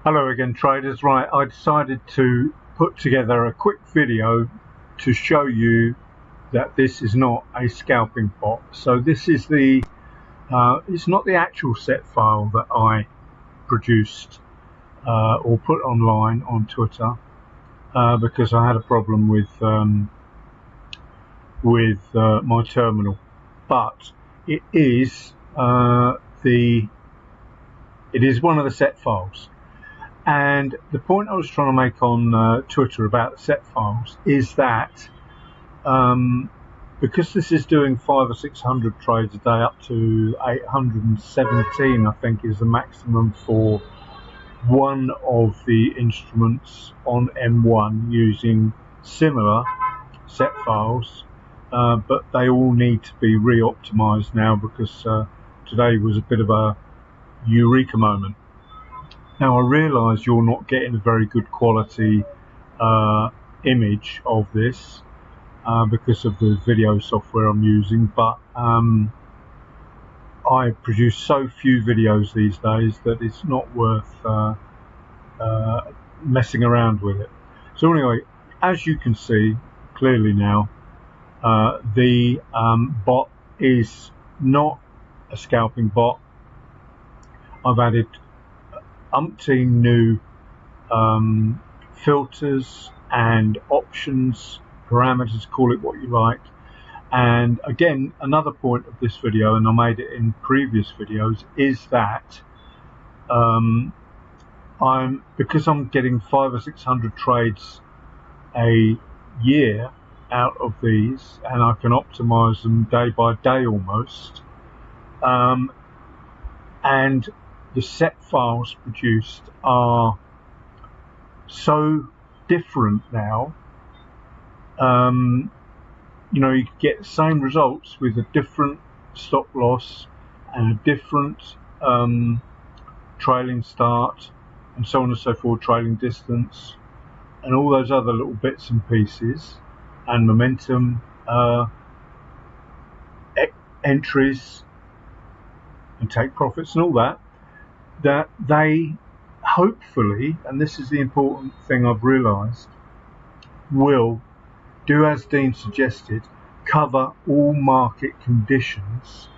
Hello again, traders. Right, I decided to put together a quick video to show you that this is not a scalping bot. So this is the it's not the actual set file that I produced or put online on Twitter because I had a problem with my terminal, but it is one of the set files. And the point I was trying to make on Twitter about the set files is that because this is doing 500 or 600 trades a day, up to 817 I think is the maximum for one of the instruments on M1 using similar set files, but they all need to be re-optimized now because today was a bit of a eureka moment. Now I realise you're not getting a very good quality image of this because of the video software I'm using, but I produce so few videos these days that it's not worth messing around with it. So anyway, as you can see clearly now, the bot is not a scalping bot. I've added umpteen new filters and options, parameters, call it what you like. And again, another point of this video, and I made it in previous videos, is that because I'm getting 500 or 600 trades a year out of these, and I can optimize them day by day almost, and the set files produced are so different now. You know, you get the same results with a different stop loss and a different trailing start and so on and so forth, trailing distance and all those other little bits and pieces, and momentum entries and take profits and all that, that they hopefully, and this is the important thing I've realised, will do as Dean suggested, cover all market conditions.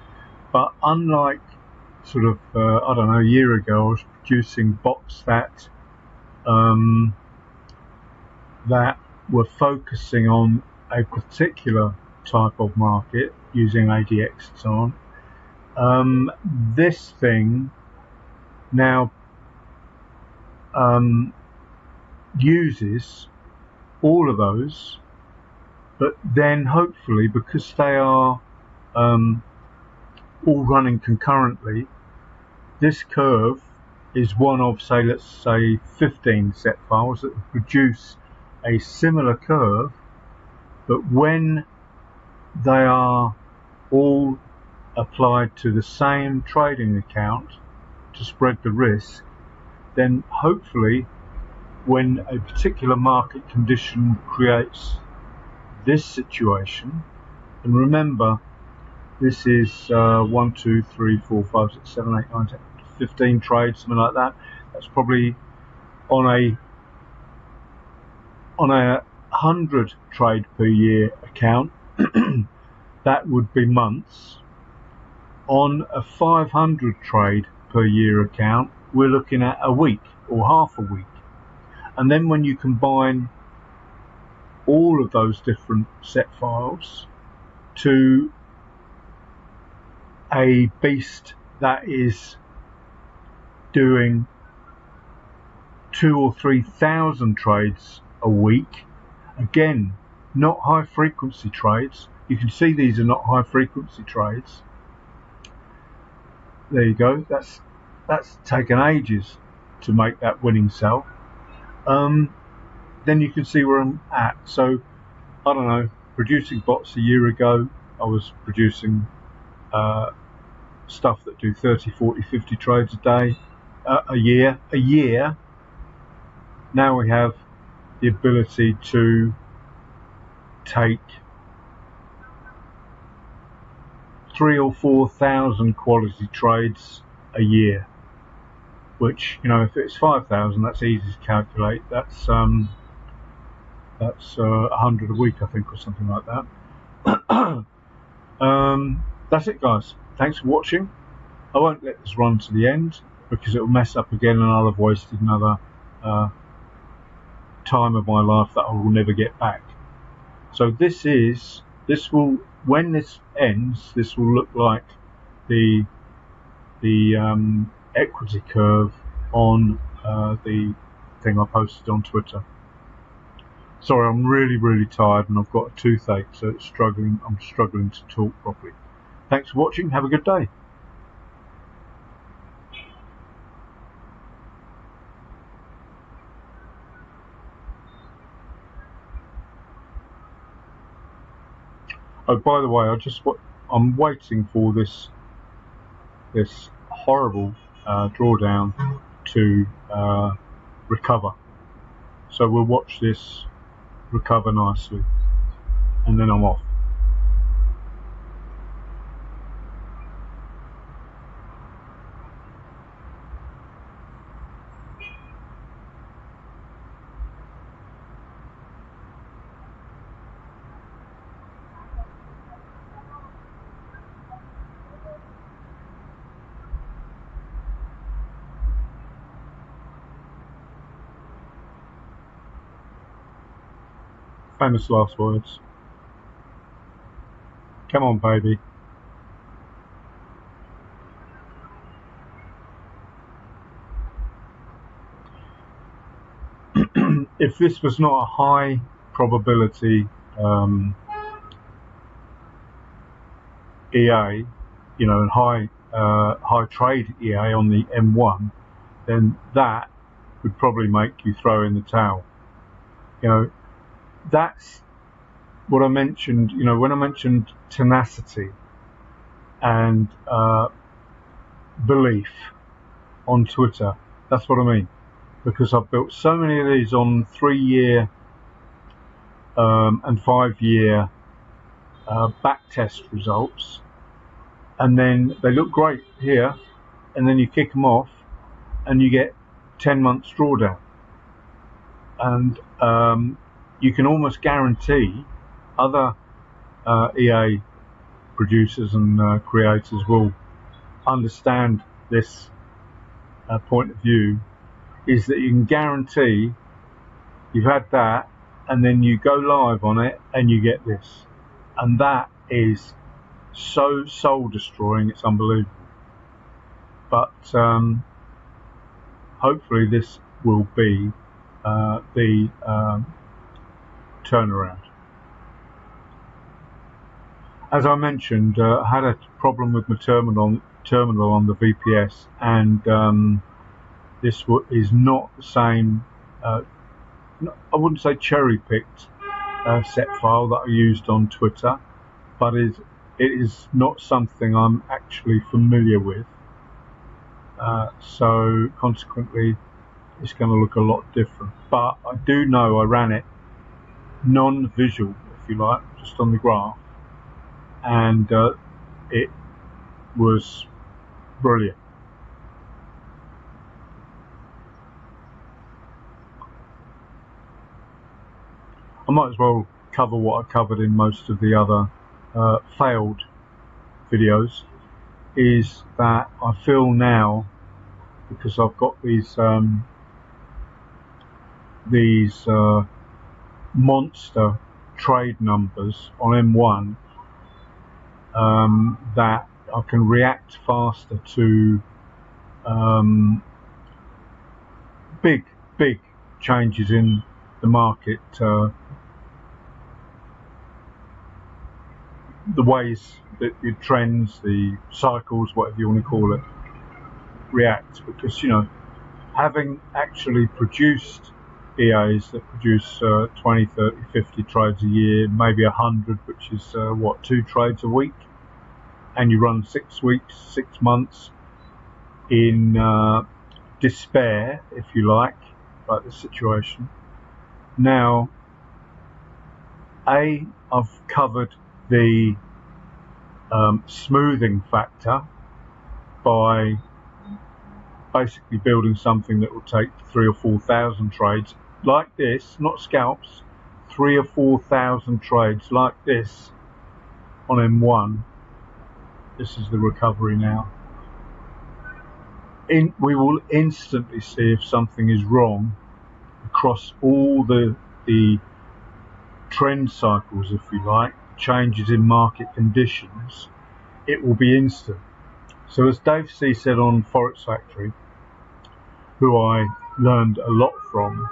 But unlike sort of I don't know, a year ago, I was producing bots that that were focusing on a particular type of market using ADX and so on. This thing now uses all of those, but then hopefully, because they are all running concurrently, this curve is one of, say, let's say 15 set files that produce a similar curve, but when they are all applied to the same trading account to spread the risk, then hopefully when a particular market condition creates this situation, and remember this is 1, 2, 3, 4, 5, 6, 7, 8, 9, 10, 15 trades, something like that. That's probably on a 100 trade per year account that would be months. On a 500 trade per year account, we're looking at a week or half a week. And then when you combine all of those different set files to a beast that is doing 2,000 or 3,000 trades a week, again, not high frequency trades. You can see these are not high frequency trades. There you go. That's taken ages to make that winning sell. Then you can see where I'm at. So I don't know, producing bots a year ago, I was producing stuff that do 30, 40, 50 trades a day, a year. Now we have the ability to take 3,000 or 4,000 quality trades a year. which, you know, if it's 5,000, that's easy to calculate. That's 100 a week, I think, or something like that. That's it, guys. Thanks for watching. I won't let this run to the end because it will mess up again, and I'll have wasted another time of my life that I will never get back. So this will, when this ends, this will look like the equity curve on the thing I posted on Twitter. Sorry, I'm really tired and I've got a toothache, so I'm struggling to talk properly. Thanks for watching. Have a good day. Oh, by the way, I'm waiting for this horrible drawdown to recover. So we'll watch this recover nicely, and then I'm off. Famous last words. Come on, baby. If this was not a high probability EA, you know, and high trade EA on the M1, then that would probably make you throw in the towel. You know, that's what I mentioned. You know, when I mentioned tenacity and belief on Twitter, that's what I mean, because I've built so many of these on 3-year and 5-year backtest results, and then they look great here, and then you kick them off and you get 10 months drawdown, and you can almost guarantee other EA producers and creators will understand this point of view, is that you can guarantee you've had that, and then you go live on it and you get this, and that is so soul destroying, it's unbelievable. But hopefully this will be the turnaround. As I mentioned, I had a problem with my terminal on the VPS, and this is not the same. I wouldn't say cherry-picked set file that I used on Twitter, but it is not something I'm actually familiar with. So consequently, it's going to look a lot different. But I do know I ran it non-visual, if you like, just on the graph, and it was brilliant. I might as well cover what I covered in most of the other failed videos, is that I feel now, because I've got these monster trade numbers on M1, that I can react faster to big changes in the market, the ways that the trends, the cycles, whatever you want to call it, react. Because, you know, having actually produced EAs that produce 20, 30, 50 trades a year, maybe 100, which is 2 trades a week, and you run 6 weeks, 6 months in despair, if you like the situation. Now, I've covered the smoothing factor by basically building something that will take 3,000 or 4,000 trades like this, not scalps, 3,000 or 4,000 trades like this on M1. This is the recovery now. We will instantly see if something is wrong across all the trend cycles, if you like, changes in market conditions. It will be instant. So as Dave C said on Forex Factory, who I learned a lot from,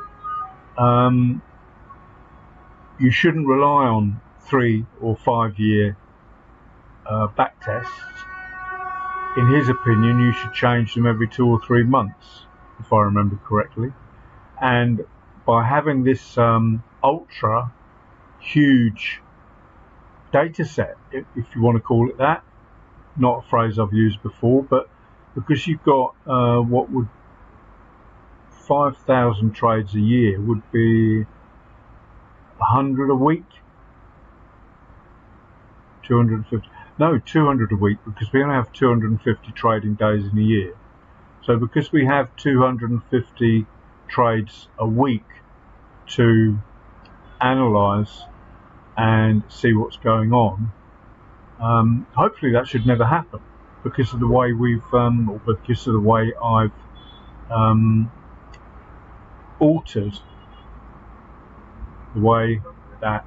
you shouldn't rely on 3 or 5 year back tests. In his opinion, you should change them every 2 or 3 months, if I remember correctly. And by having this ultra huge data set, if you want to call it that, not a phrase I've used before, but because you've got what would 5,000 trades a year would be 100 a week, 250, no, 200 a week, because we only have 250 trading days in a year. So because we have 250 trades a week to analyze and see what's going on, hopefully that should never happen, because of the way we've or because of the way I've altered the way that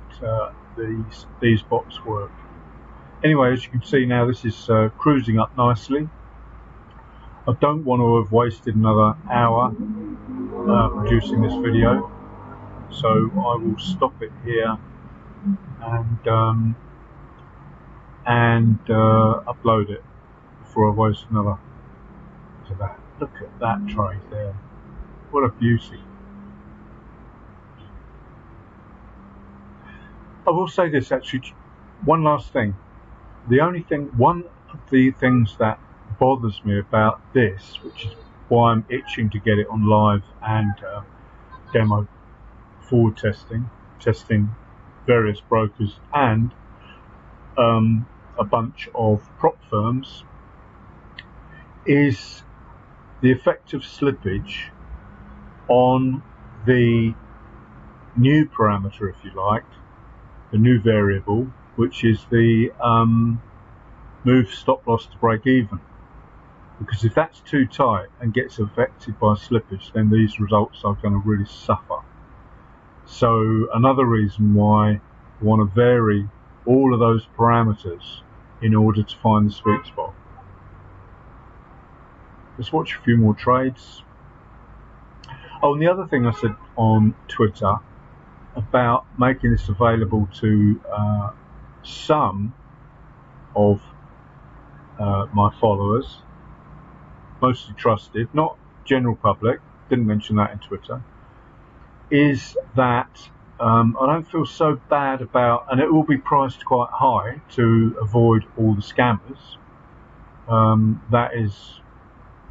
these bots work. Anyway, as you can see now, this is cruising up nicely. I don't want to have wasted another hour producing this video, so I will stop it here and upload it before I waste another. Look at that trade there. What a beauty. I will say this actually, one last thing. One of the things that bothers me about this, which is why I'm itching to get it on live and demo forward testing various brokers and a bunch of prop firms, is the effect of slippage on the new parameter, if you like, the new variable, which is the move stop loss to break even. Because if that's too tight and gets affected by slippage, then these results are going to really suffer. So another reason why I want to vary all of those parameters in order to find the sweet spot. Let's watch a few more trades. Oh, and the other thing I said on Twitter about making this available to some of my followers, mostly trusted, not general public, didn't mention that in Twitter, is that I don't feel so bad about, and it will be priced quite high to avoid all the scammers. That is,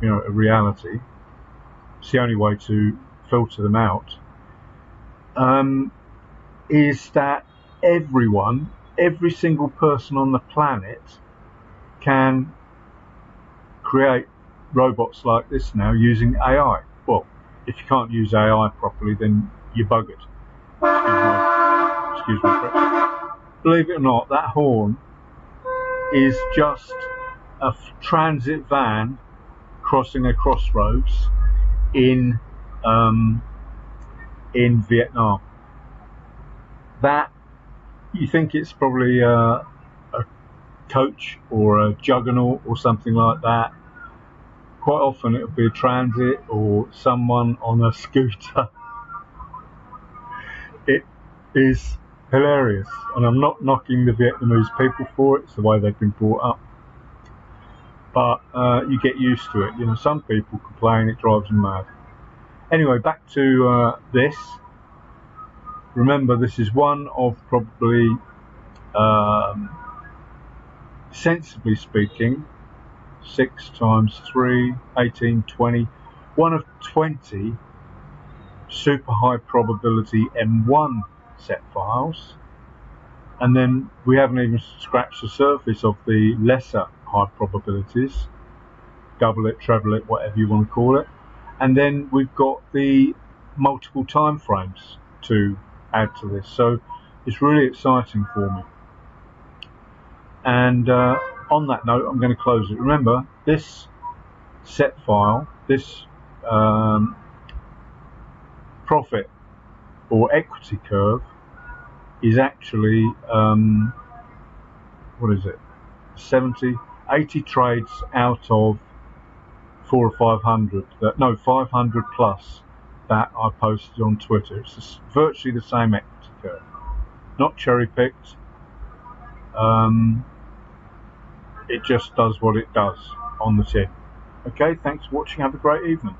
a reality. It's the only way to filter them out. Is that every single person on the planet can create robots like this now using AI. Well, if you can't use AI properly, then you're buggered. Excuse me. Believe it or not, that horn is just a transit van crossing a crossroads in Vietnam. That, you think it's probably a coach or a juggernaut or something like that. Quite often it'll be a transit or someone on a scooter. It is hilarious, and I'm not knocking the Vietnamese people for it. It's the way they've been brought up. But you get used to it. Some people complain, it drives them mad. Anyway, back to this. Remember, this is one of probably, sensibly speaking, 6 times 3, 18, 20, one of 20 super high probability M1 set files, and then we haven't even scratched the surface of the lesser high probabilities. double it, treble it, whatever you want to call it. And then we've got the multiple time frames to add to this. So it's really exciting for me. And on that note, I'm going to close it. Remember, this set file, this profit or equity curve is actually, what is it, 80 trades out of 400 or 500, 500 plus that I posted on Twitter. It's virtually the same equity curve, not cherry picked. It just does what it does on the tin. Okay, thanks for watching. Have a great evening.